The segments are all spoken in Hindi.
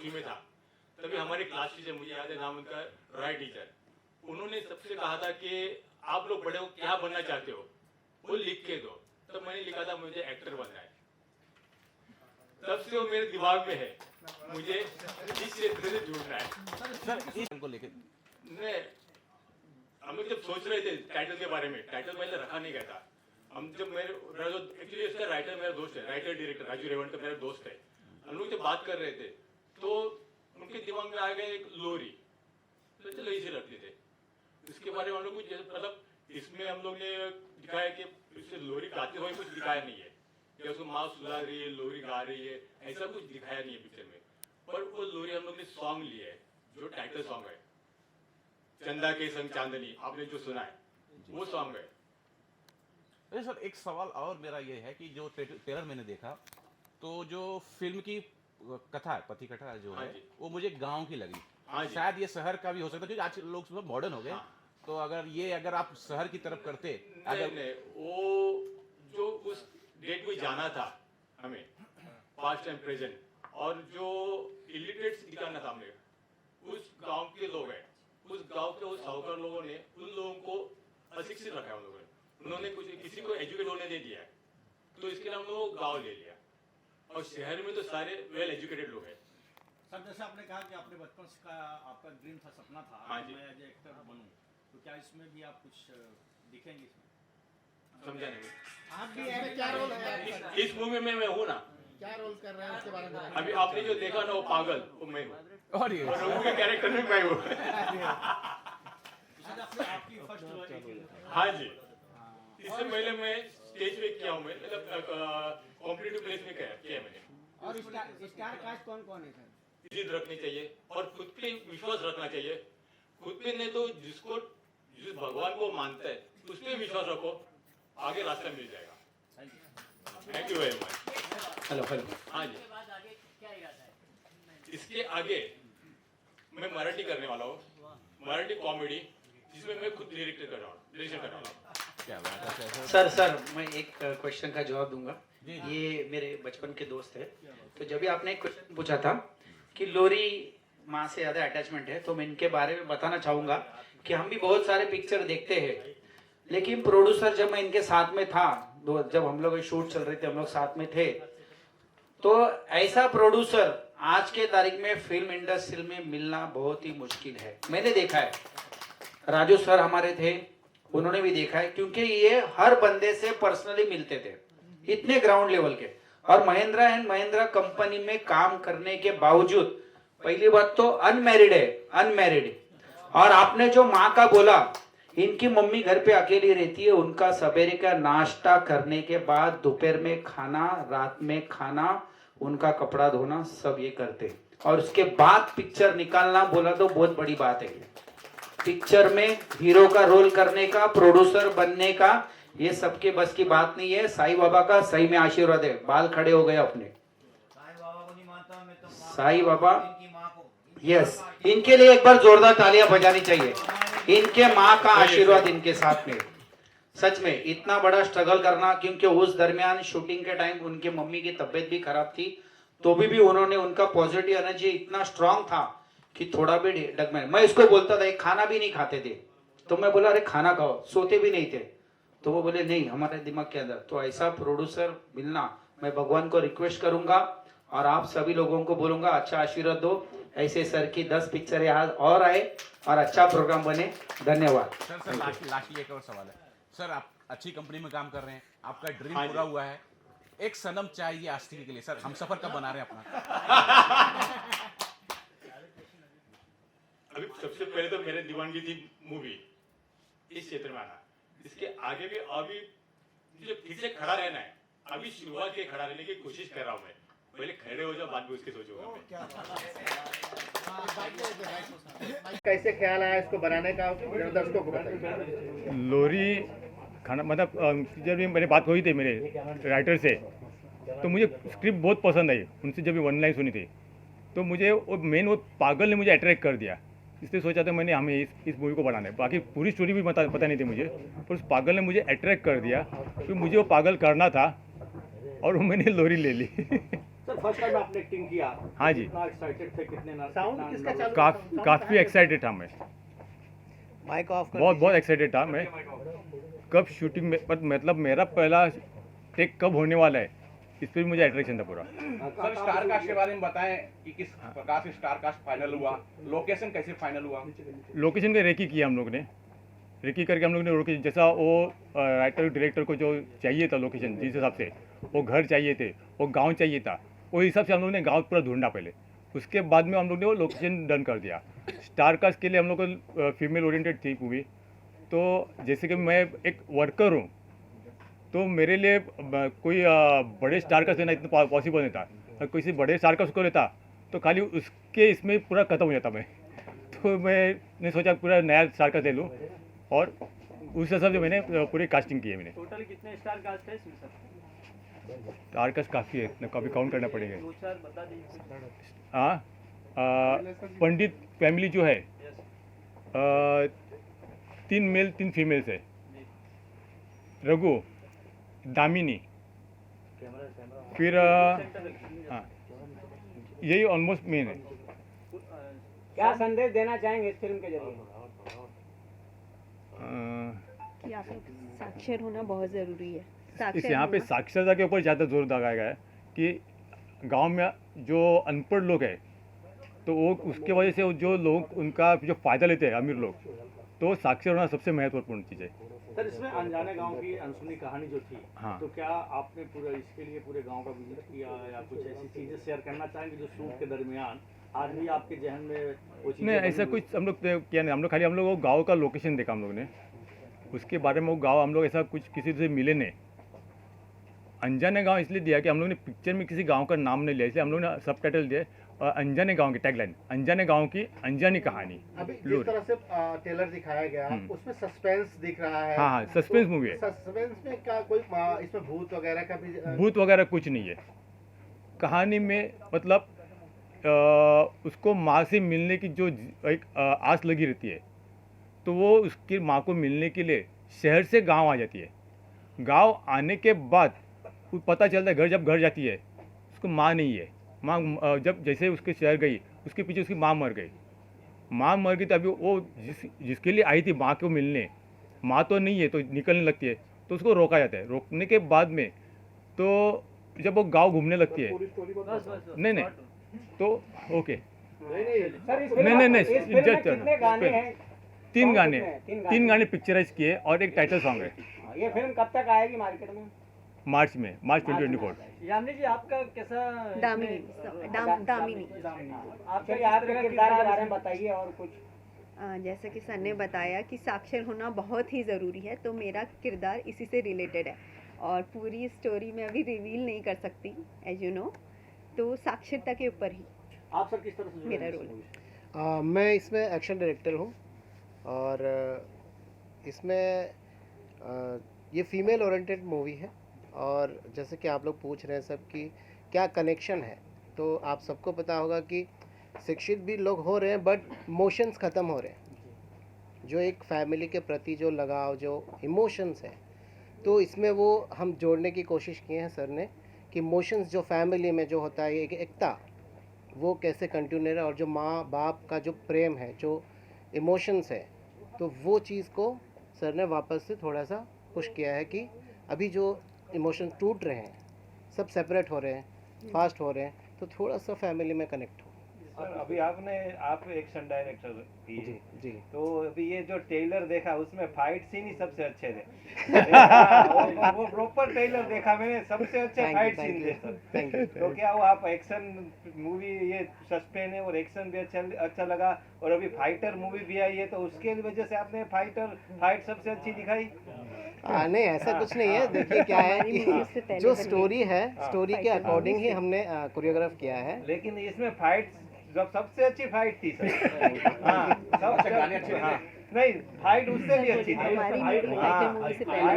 2 में था, तभी हमारे क्लास टीचर, मुझे याद है नाम उनका, रॉय टीचर, उन्होंने सबसे कहा था कि आप लोग बड़े हो क्या बनना चाहते हो, वो लिख के दो। तब मैंने लिखा था मुझे एक्टर बनना है। तब से वो मेरे दिमाग में है, मुझे इस क्षेत्र से जुड़ना है। सर इस को लेके हम लोग जब सोच रहे थे टाइटल के बारे में, टाइटल पहले रखा नहीं गया था। हम जब एक्चुअली इसका राइटर मेरा दोस्त है, राइटर डायरेक्टर राजू रेवंकर मेरा दोस्त है। हम लोग जब बात कर रहे थे तो उनके दिमाग में आ गया एक लोरी, तो चलो इसे रख देते। इसके बारे में हम लोग कुछ मतलब इसमें हम लोग ने दिखाया कि इससे लोरी गाते हुए कुछ दिखाया नहीं है, कि उसको माँ सुला रही है, लोरी गा रही है, ऐसा कुछ दिखाया नहीं है पिक्चर में। पर वो लोरी हम लोग ने सॉन्ग लिया है, जो टाइटल सॉन्ग है, चंदा के संग चांदनी, आपने जो सुना है वो सॉन्ग है। अरे सर एक सवाल और मेरा ये है कि जो ट्रेलर मैंने देखा तो जो फिल्म की कथा है, पति कथा जो हाँ है जी। वो मुझे गांव की लगी। हाँ जी। शायद ये शहर का भी हो सकता है क्योंकि आज लोग सब मॉडर्न हो गए। हाँ। तो अगर आप शहर की तरफ करते नहीं, वो जो उस डेट में जाना था हमें, पास्ट एंड प्रेजेंट, और जो इलिटरेट्स दिखाना था हमें, उस गांव के लोग हैं, उस गांव के उस साहूकार लोगों ने उन लोगों को अशिक्षित रखा है। उन लोगों ने, उन्होंने कुछ किसी को एजुकेट होने दे दिया है, तो इसके लिए हम लोग गाँव ले लिया। और शहर में तो सारे वेल एजुकेटेड लोग हैं। सर जैसे आपने कहा कि आपने बचपन का आपका ड्रीम था, सपना था, हाँ जी। मैं एज एक्टर बनूं, तो क्या इसमें भी आप कुछ दिखेंगे इसमें? समझा नहीं? आप भी ऐसे क्या रोल है आपका? इस मूवी में मैं हूँ ना, क्या रोल कर रहे हैं उसके बारे में बताइए। अभी आपने जो देखा ना वो पागल, वो मैं हूँ, और ये और रघु के कैरेक्टर में मैं हूँ। आपकी फर्स्ट हाँ जी, इससे पहले मैं स्टेज पे किया हूँ, मैं मतलब कॉम्पिटिटिव प्लेस में किया मैंने। और स्टार कास्ट कौन कौन है सर? जिद रखनी चाहिए और खुद पे विश्वास रखना चाहिए। खुद पे नहीं तो जिस भगवान को मानता है उस पे विश्वास रखो, आगे रास्ता मिल जाएगा। Thank you very much. Hello हाँ जी, इसके आगे मैं मराठी करने वाला हूँ, मराठी कॉमेडी, जिसमें मैं खुद डायरेक्शन कर रहा हूँ। क्या बात है सर मैं एक क्वेश्चन का जवाब दूंगा। ये मेरे बचपन के दोस्त है, तो जब भी आपने एक क्वेश्चन पूछा था कि लोरी माँ से ज़्यादा अटैचमेंट है, तो मैं इनके बारे में बताना चाहूँगा कि हम भी बहुत सारे पिक्चर देखते हैं, लेकिन प्रोड्यूसर जब मैं इनके साथ में था, जब हम लोग शूट चल रहे थे, हम लोग साथ में थे, तो ऐसा प्रोड्यूसर आज के तारीख में फिल्म इंडस्ट्री में मिलना बहुत ही मुश्किल है। मैंने देखा है, राजू सर हमारे थे, उन्होंने भी देखा है, क्योंकि ये हर बंदे से पर्सनली मिलते थे, इतने ग्राउंड लेवल के। और महिंद्रा एंड महिंद्रा कंपनी में काम करने के बावजूद, पहली बात तो अनमैरिड है, अनमैरिड। और आपने जो माँ का बोला, इनकी मम्मी घर पे अकेली रहती है, उनका सवेरे का नाश्ता करने के बाद दोपहर में खाना, रात में खाना, उनका कपड़ा धोना, सब ये करते। और उसके बाद पिक्चर निकालना बोला तो बहुत बड़ी बात है। पिक्चर में हीरो का रोल करने का, प्रोड्यूसर बनने का, ये सबके बस की बात नहीं है। साईं बाबा का सही में आशीर्वाद है, बाल खड़े हो गए अपने। साईं बाबा, यस, इनके लिए एक बार जोरदार तालियां बजानी चाहिए। इनके माँ का आशीर्वाद इनके साथ में। सच में इतना बड़ा स्ट्रगल करना, क्योंकि उस दरमियान शूटिंग के टाइम उनके मम्मी की तबीयत भी खराब थी, तो भी उन्होंने, उनका पॉजिटिव एनर्जी इतना स्ट्रांग था कि थोड़ा भी डगमग। मैं इसको बोलता था, एक खाना भी नहीं खाते थे, तो मैं बोला अरे खाना खाओ, सोते भी नहीं थे, तो वो बोले नहीं, हमारे दिमाग के अंदर। तो ऐसा प्रोड्यूसर मिलना, मैं भगवान को रिक्वेस्ट करूंगा और आप सभी लोगों को बोलूंगा अच्छा आशीर्वाद दो, ऐसे सर की 10 पिक्चर यहाँ और आए और अच्छा प्रोग्राम बने। धन्यवाद। सर लास्टली एक और सवाल है सर, आप अच्छी कंपनी में काम कर रहे हैं, आपका ड्रीम हाँ पूरा हुआ है, एक सनम चाहिए आस्तिक के लिए सर, हम सफर कब बना रहे हैं अपना? अभी सबसे पहले तो मेरे दीवानगी थी मूवी, इस क्षेत्र में आना। इसके आगे भी अभी मुझे फिर से खड़ा रहना है, अभी शुरुआत के खड़ा रहने की कोशिश कर रहा हूँ मैं। पहले खड़े हो जाओ, बाद में उसके सोचूंगा मैं। कैसे ख्याल आया इसको बनाने का, दर्शकों को बताइए। लोरी खाना मतलब जब भी मैंने बात हुई थी मेरे राइटर से, तो मुझे स्क्रिप्ट बहुत पसंद आई। उनसे जब भी 1 लाइन सुनी थी, तो मुझे वो पागल ने मुझे अट्रैक्ट कर दिया। इसलिए सोचा था मैंने हमें इस मूवी को बनाना है। बाकी पूरी स्टोरी भी पता नहीं थी मुझे, पर उस पागल ने मुझे अट्रैक्ट कर दिया, तो मुझे वो पागल करना था और वो मैंने लोरी ले ली। फर्स्ट टाइम आपने एक्टिंग किया, हाँ जी। कितना एक्साइटेड थे, कितने साउंड किसका चालू? काफ़ी एक्साइटेड था मैं, माइक ऑफ कर बहुत एक्साइटेड था मैं। कब शूटिंग में मतलब मेरा पहला टेक कब होने वाला है, इस पर भी मुझे अट्रैक्शन था पूरा। सर स्टार कास्ट के बारे में बताएं कि किस प्रकार से स्टार कास्ट फाइनल हुआ, लोकेशन कैसे फाइनल हुआ? लोकेशन का रेकी किया हम लोग ने, रेकी करके हम लोग ने लोकेशन जैसा वो राइटर डायरेक्टर को जो चाहिए था लोकेशन, जिस हिसाब से वो घर चाहिए थे, वो गांव चाहिए था, वो हिसाब से हम लोग ने गांव पूरा ढूंढा पहले। उसके बाद में हम लोग ने वो लोकेशन डन कर दिया। स्टार कास्ट के लिए हम लोग को फीमेल ओरिएंटेड थी मूवी, तो जैसे कि मैं एक वर्कर हूँ, तो मेरे लिए कोई बड़े स्टार कास्ट लेना इतना पॉसिबल नहीं था। अगर किसी बड़े स्टार कास्ट को लेता तो खाली उसके इसमें पूरा खत्म हो जाता मैं। तो मैंने सोचा पूरा नया स्टार कास्ट ले लूँ, और उस हिसाब से मैंने पूरी कास्टिंग की है मैंने। टोटल कितने स्टार कास्ट है इसमें सर? स्टार कास्ट काफ़ी है, कभी काउंट करना पड़ेगा। दो चार बता दीजिए। हाँ, पंडित फैमिली जो है 3 मेल 3 फीमेल्स है। रघु, दामिनी, फिर हाँ, यही ऑलमोस्ट मेन है। क्या संदेश देना चाहेंगे इस फिल्म के जरिए? कि आप लोग साक्षर होना बहुत ज़रूरी है। इस यहाँ पे साक्षरता के ऊपर ज़्यादा जोर लगाया गया है कि गांव में जो अनपढ़ लोग हैं, तो वो उसके वजह से जो लोग उनका जो फ़ायदा लेते हैं अमीर लोग, तो साक्षर होना सबसे महत्वपूर्ण चीज़ है। सर इसमें अनजाने गांव की अनसुनी कहानी जो थी, हाँ। तो क्या आपने पूरा इसके लिए पूरे गांव का विजिट किया या कुछ ऐसी चीजें शेयर करना चाहेंगे जो शूट के दरमियान आज भी आपके जहन में वो चीजें नहीं, बनी ऐसा हुई? कुछ हम लोग किया नहीं। हम लोग वो गाँव का लोकेशन देखा हम लोग ने, उसके बारे में वो गाँव हम लोग ऐसा कुछ किसी से मिले नहीं। अनजाने गांव इसलिए दिया कि हम लोग ने पिक्चर में किसी गांव का नाम नहीं लिया, इसलिए हम लोग ने सब टाइटल दिए अनजाने गांव की टैगलाइन, अनजाने गांव की अनजानी कहानी। अभी जिस तरह से ट्रेलर दिखाया गया उसमें सस्पेंस दिख रहा है। हाँ, सस्पेंस मूवी है। सस्पेंस में क्या कोई इसमें भूत वगैरह का भी भूत वगैरह कुछ नहीं है कहानी में। मतलब उसको माँ से मिलने की जो एक आस लगी रहती है, तो वो उसकी माँ को मिलने के लिए शहर से गांव आ जाती है। गांव आने के बाद पता चलता है जब घर जाती है उसको माँ नहीं है। माँ जब जैसे उसके शहर गई, उसके पीछे उसकी माँ मर गई। माँ मर गई तो अभी वो जिसके लिए आई थी माँ को मिलने, माँ तो नहीं है, तो निकलने लगती है, तो उसको रोका जाता है। रोकने के बाद में तो जब वो गांव घूमने लगती है, नहीं तो ओके, नहीं जस्ट 3 गाने पिक्चराइज किए और एक टाइटल सॉन्ग है। ये फिल्म कब तक आएगी मार्केट में? मार्च 2024। यामिनी जी आपका कैसा? दामिनी। आपका याद का किरदार के बारे में बताइए और कुछ। जैसा कि सर ने बताया कि साक्षर होना बहुत ही ज़रूरी है, तो मेरा किरदार इसी से रिलेटेड है और पूरी स्टोरी में अभी रिवील नहीं कर सकती एज यू नो, तो साक्षरता के ऊपर ही आप सर किस तरह से मेरा रोल। मैं इसमें एक्शन डायरेक्टर हूँ और इसमें ये फीमेल ओरिएंटेड मूवी है। और जैसे कि आप लोग पूछ रहे हैं सब कि क्या कनेक्शन है, तो आप सबको पता होगा कि शिक्षित भी लोग हो रहे हैं बट इमोशंस ख़त्म हो रहे हैं। जो एक फैमिली के प्रति जो लगाव, जो इमोशंस है, तो इसमें वो हम जोड़ने की कोशिश किए हैं सर ने कि इमोशंस जो फैमिली में जो होता है, एक एकता, वो कैसे कंटिन्यू रहे, और जो माँ बाप का जो प्रेम है, जो इमोशंस है, तो वो चीज़ को सर ने वापस से थोड़ा सा पुश किया है कि अभी जो इमोशंस टूट रहे हैं, सब सेपरेट हो रहे हैं, फास्ट हो रहे हैं, तो थोड़ा सा फैमिली में कनेक्ट हो। सर अभी आप एक्शन डायरेक्टर भी जी जी। तो अभी ये जो ट्रेलर देखा उसमें फाइट सीन ही सबसे अच्छे थे। वो प्रॉपर ट्रेलर देखा मैंने, सबसे अच्छे फाइट सीन थे सर। तो क्या वो आप एक्शन मूवी, ये सस्पेंस है और एक्शन भी अच्छा लगा, और अभी फाइटर मूवी भी आई है, तो उसके वजह से आपने फाइट सबसे अच्छी दिखाई? नहीं, ऐसा कुछ नहीं है। देखिए क्या है कि जो स्टोरी है, स्टोरी के अकॉर्डिंग ही हमने कोरियोग्राफ किया है। लेकिन इसमें फाइट जब सबसे अच्छी फाइट थी सर। हाँ, सबसे गाने अच्छे थे। नहीं, फाइट उससे भी अच्छी थी। फाइट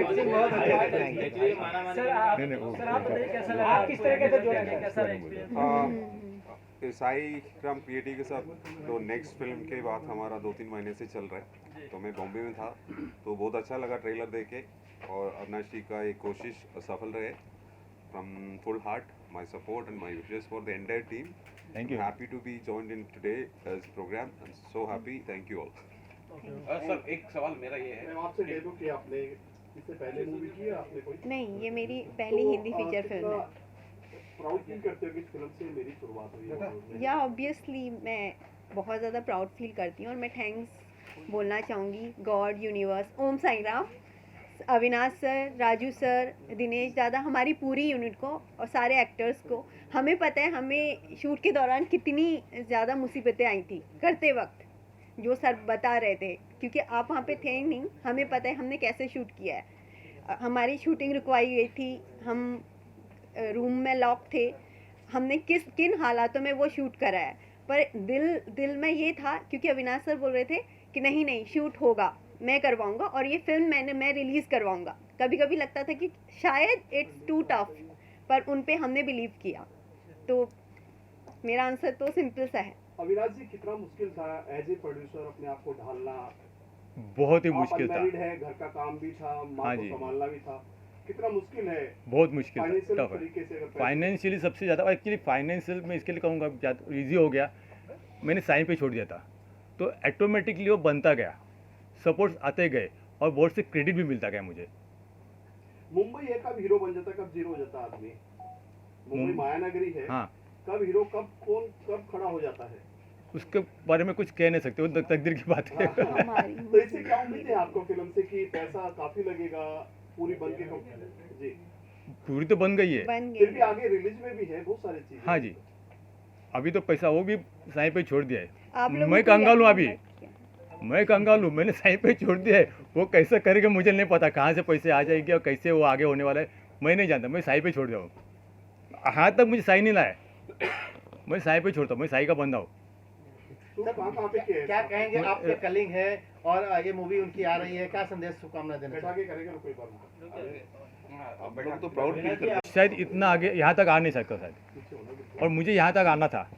से बहुत अच्छा। सर आप बताइए कैसा लगा, आप किस तरीके से जुड़े, कैसा एक्सपीरियंस? साई राम क्रिएटिव के साथ तो नेक्स्ट फिल्म के बाद हमारा 2-3 महीने से चल रहा है, तो मैं बॉम्बे में था, तो बहुत अच्छा लगा ट्रेलर देख के, और अविनाश जी का ये कोशिश सफल रहे from full heart. my support and my wishes for the entire team. Thank you. Happy to be joined in today's program. I'm so happy. Thank you all. Sir एक सवाल मेरा ये है आपसे कह दूं कि आपने इससे पहले मूवी की है आपने कोई नहीं, ये मेरी पहली हिंदी फीचर फिल्म है। प्राउड फील करते हो कि इस फिल्म से मेरी शुरुआत हुई है? या ऑब्वियसली मैं बहुत ज़्यादा प्राउड फील करती हूँ और मैं थैंक्स बोलना चाहूँगी गॉड, यूनिवर्स, ओम साई राम, अविनाश सर, राजू सर, दिनेश दादा, हमारी पूरी यूनिट को और सारे एक्टर्स को। हमें पता है हमें शूट के दौरान कितनी ज़्यादा मुसीबतें आई थी करते वक्त, जो सर बता रहे थे, क्योंकि आप वहाँ पे थे नहीं। हमें पता है हमने कैसे शूट किया है। हमारी शूटिंग रुकवाई गई थी, हम रूम में लॉक थे, हमने किन हालातों में वो शूट करा है। पर दिल में ये था, क्योंकि अविनाश सर बोल रहे थे कि नहीं नहीं शूट होगा, मैं करवाऊंगा और ये फिल्म मैं रिलीज़ करवाऊंगा। कभी कभी लगता था कि शायद इट्स टू टफ, पर उन पे हमने बिलीव किया। तो मेरा आंसर तो सिंपल सा है। अविनाश जी, कितना मुश्किल था एज ए प्रोड्यूसर अपने आप को ढालना? बहुत ही मुश्किल था। अनमैरिड है, घर का काम भी था, माँ हाँ को जी। संभालना भी था, कितना मुश्किल है? बहुत मुश्किल फाइनेंशियल टफ है। तरीके से अगर फाइनेंशियली सबसे ज़्यादा, एक्चुअली फाइनेंशियल में इसके लिए कहूँगा ईजी हो गया। मैंने साइन पे छोड़ दिया था तो ऑटोमेटिकली वो बनता गया, सपोर्ट्स आते गए और बहुत से क्रेडिट भी मिलता गया मुझे। मुंबई है, कब हीरो बन जाता, कब जीरो हो जाता आदमी? मुंबई मायानगरी है, हाँ, कब हीरो, कब खड़ा हो जाता है? उसके बारे में कुछ कह नहीं सकते, वो तकदीर की बात है। तो इससे क्या उम्मीद है आपको फिल्म से कि पैसा काफी लगेगा, पूरी बन के जी? पूरी तो बन गई है, फिर भी आगे रिलीज में भी है बहुत सारी चीजें। हाँ जी, अभी तो पैसा वो भी साइन पे छोड़ दिया आप है। लोगों मैं को कंगाल हूँ, याद अभी नहीं मैं कंगाल हूँ, मैंने साइन पे छोड़ दिया है। वो कैसे करेंगे मुझे नहीं पता, कहाँ से पैसे आ जाएंगे और कैसे वो आगे होने वाला है मैं नहीं जानता। मैं साइन पे छोड़ दिया हूँ, हाथ तक मुझे साइन नहीं लाया, मैं साइन पे छोड़ता हूँ, मैं साइन का बंदा हूँ। क्या कहेंगे, आपके कलिंग है और ये मूवी उनकी आ रही है, क्या संदेश शुभकामना देना तो प्राउड फील करते हैं। शायद इतना आगे यहाँ तक आ नहीं सकता शायद, और मुझे यहाँ तक आना था,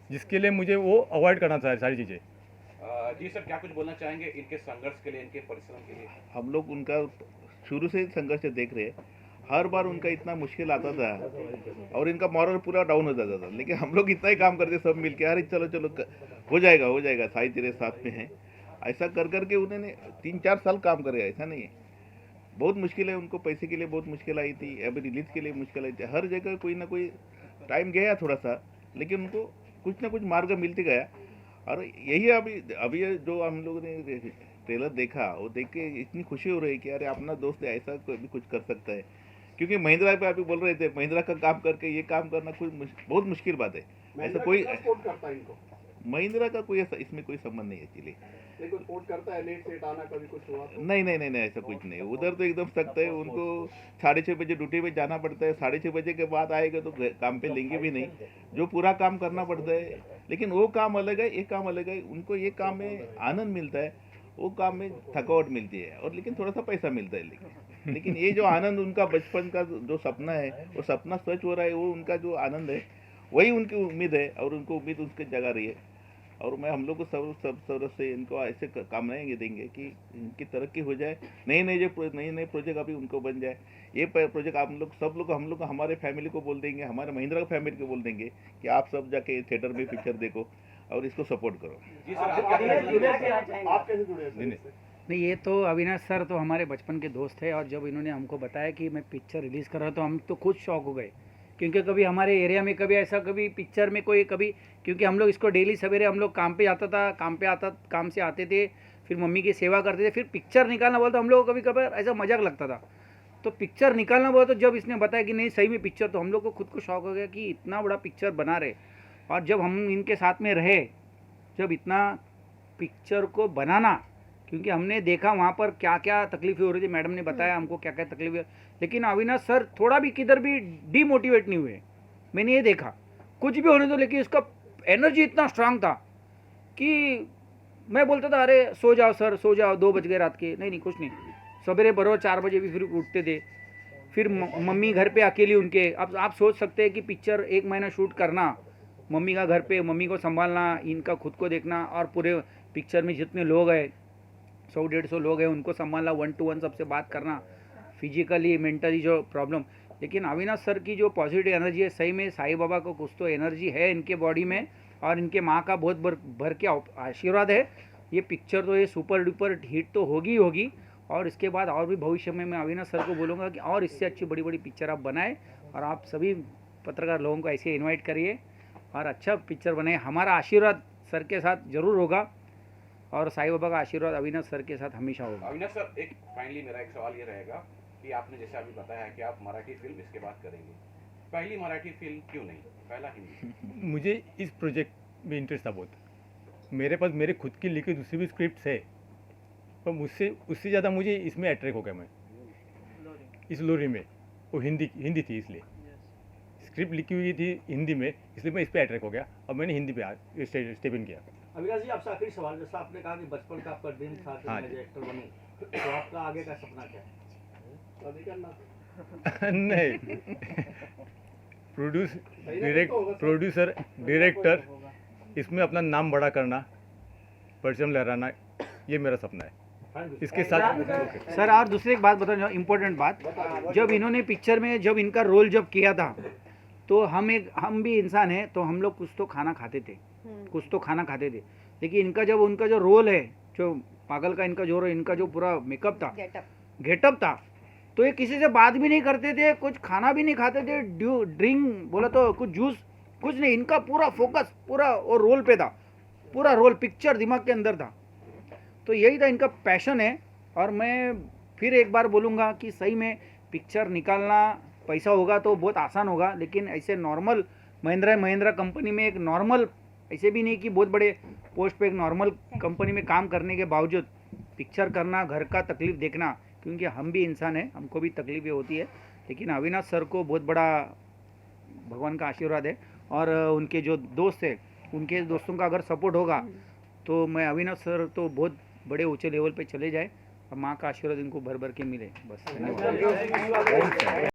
जिसके लिए मुझे वो अवॉइड करना था सारी चीज़ें। जी सर, क्या कुछ बोलना चाहेंगे इनके संघर्ष के लिए, इनके परिश्रम के लिए? हम लोग उनका शुरू से संघर्ष देख रहे हैं। हर बार उनका इतना मुश्किल आता था और इनका मॉरल पूरा डाउन हो जाता था, लेकिन हम लोग इतना ही काम करते सब मिलके, अरे चलो चलो हो जाएगा साई तेरे साथ में है। ऐसा कर करके उन्होंने 3-4 साल काम करे, ऐसा नहीं है। बहुत मुश्किल है, उनको पैसे के लिए बहुत मुश्किल आई थी, अभी रिलीज के लिए मुश्किल आई थी। हर जगह कोई ना कोई टाइम गया थोड़ा सा, लेकिन उनको कुछ ना कुछ मार्ग मिलते गया। और यही अभी जो हम लोगों ने ट्रेलर देखा, वो देख के इतनी खुशी हो रही है कि अरे अपना दोस्त ऐसा भी कुछ कर सकता है। क्योंकि महिंद्रा पे अभी बोल रहे थे, महिंद्रा का काम करके ये काम करना बहुत मुश्किल बात है। ऐसा कोई सपोर्ट करता है इनको? महिंद्रा का कोई इसमें कोई संबंध नहीं है एक्चुअली। लेकिन सपोर्ट करता है, लेट सेट आना कभी कुछ हुआ तो? नहीं ऐसा कुछ नहीं। उधर तो एकदम सख्त है, उनको 6:30 बजे ड्यूटी पे जाना पड़ता है। 6:30 बजे के बाद आएगा तो काम पे लेंगे भी नहीं, जो पूरा काम करना पड़ता है। लेकिन वो काम अलग है, ये काम अलग है। उनको ये काम में आनंद मिलता है, वो काम में थकावट मिलती है, और लेकिन थोड़ा सा पैसा मिलता है। लेकिन ये जो आनंद उनका बचपन का जो सपना है, वो सपना सच हो रहा है, वो उनका जो आनंद है वही उनकी उम्मीद है, और उनको उम्मीद उसके जगा रही है। और मैं हम लोग को सब तरफ से इनको ऐसे कामनाएं देंगे कि इनकी तरक्की हो जाए, नए प्रोजेक्ट अभी उनको बन जाए। ये प्रोजेक्ट आप लोग सब लोग हम लोग हमारे फैमिली को बोल देंगे, हमारे महिंद्रा फैमिली को बोल देंगे कि आप सब जाके थिएटर में पिक्चर देखो और इसको सपोर्ट करो। आप कैसे जुड़े? नहीं, ये तो अविनाश सर तो हमारे बचपन के दोस्त है, और जब इन्होंने हमको बताया कि मैं पिक्चर रिलीज़ कर रहा हूँ तो हम तो खुद शौक हो गए, क्योंकि कभी हमारे एरिया में कभी ऐसा कभी पिक्चर में कोई कभी, क्योंकि हम लोग इसको डेली सवेरे हम लोग काम पे जाता था, काम से आते थे, फिर मम्मी की सेवा करते थे, फिर पिक्चर निकालना बोला तो हम लोग को कभी कभी ऐसा मजाक लगता था। तो पिक्चर निकालना बोला तो जब इसने बताया कि नहीं सही में पिक्चर, तो हम लोग को खुद को शौक हो गया कि इतना बड़ा पिक्चर बना रहे। और जब हम इनके साथ में रहे, जब इतना पिक्चर को बनाना, क्योंकि हमने देखा वहाँ पर क्या क्या तकलीफें हो रही थी, मैडम ने बताया हमको क्या क्या तकलीफें, लेकिन अविनाश सर थोड़ा भी किधर भी डीमोटिवेट नहीं हुए। मैंने ये देखा कुछ भी होने दो, लेकिन इसका एनर्जी इतना स्ट्रांग था कि मैं बोलता था अरे सो जाओ सर, सो जाओ, 2 बज गए रात के। नहीं कुछ नहीं, सवेरे बरोबर 4 बजे भी फिर उठते थे। फिर मम्मी घर पे अकेली उनके, अब आप सोच सकते हैं कि पिक्चर 1 महीना शूट करना, मम्मी का घर पे, मम्मी को संभालना, इनका खुद को देखना, और पूरे पिक्चर में जितने लोग हैं 100-150 लोग हैं उनको संभालना, 1 to 1 सबसे बात करना, फिजिकली मेंटली जो प्रॉब्लम, लेकिन अविनाश सर की जो पॉजिटिव एनर्जी है, सही में साईं बाबा को कुछ तो एनर्जी है इनके बॉडी में, और इनके माँ का बहुत भर के आशीर्वाद है। ये पिक्चर तो ये सुपर डुपर हिट तो होगी ही होगी, और इसके बाद और भी भविष्य में मैं अविनाश सर को बोलूँगा कि और इससे अच्छी बड़ी बड़ी पिक्चर आप बनाएं, और आप सभी पत्रकार लोगों को ऐसे इनवाइट करिए और अच्छा पिक्चर बनाए। हमारा आशीर्वाद सर के साथ जरूर होगा, और साईं बाबा का आशीर्वाद अविनाश सर के साथ हमेशा होगा। अविनाश सर, एक फाइनली मेरा एक सवाल ये रहेगा कि आपने जैसे अभी बताया कि आप मराठी फिल्म इसके बाद करेंगे, पहली मराठी फिल्म क्यों नहीं, पहला हिंदी? मुझे इस प्रोजेक्ट में इंटरेस्ट था बहुत। मेरे पास मेरे खुद की लिखी दूसरी भी स्क्रिप्ट है, पर मुझसे उससे ज़्यादा मुझे इसमें अट्रैक्ट हो गया मैं, इस लोरी में। वो हिंदी थी, इसलिए स्क्रिप्ट लिखी हुई थी हिंदी में, इसलिए मैं इस पर अट्रैक्ट हो गया और मैंने हिंदी पे स्टेप इन किया। अविनाश जी, आपसे आखिरी सवाल, जैसा आपने कहा कि बचपन का आपका ड्रीम था कि मैं एक्टर बनूं, तो आपका आगे का सपना क्या है? नहीं, प्रोड्यूसर डायरेक्टर, इसमें अपना नाम बड़ा करना, परचम लहराना, ये मेरा सपना है। इसके साथ सर और दूसरी एक बात बताना, इम्पोर्टेंट बात, जब इन्होंने पिक्चर में जब इनका रोल जब किया था, तो हम भी इंसान हैं, तो हम लोग कुछ तो खाना खाते थे, लेकिन उनका जो रोल है, जो पागल का इनका जो पूरा मेकअप था, गेटअप था, तो ये किसी से बात भी नहीं करते थे, कुछ खाना भी नहीं खाते थे, ड्रिंक बोला तो कुछ जूस कुछ नहीं, इनका पूरा फोकस पूरा वो रोल पे था, पूरा रोल पिक्चर दिमाग के अंदर था। तो यही था इनका पैशन है। और मैं फिर एक बार बोलूँगा कि सही में पिक्चर निकालना, पैसा होगा तो बहुत आसान होगा, लेकिन ऐसे नॉर्मल महिंद्रा कंपनी में एक नॉर्मल, ऐसे भी नहीं कि बहुत बड़े पोस्ट पे, एक नॉर्मल कंपनी में काम करने के बावजूद पिक्चर करना, घर का तकलीफ देखना, क्योंकि हम भी इंसान हैं, हमको भी तकलीफें होती है। लेकिन अविनाश सर को बहुत बड़ा भगवान का आशीर्वाद है, और उनके जो दोस्त है, उनके दोस्तों का अगर सपोर्ट होगा तो मैं अविनाश सर तो बहुत बड़े ऊंचे लेवल पे चले जाए, और माँ का आशीर्वाद इनको भर भर के मिले, बस।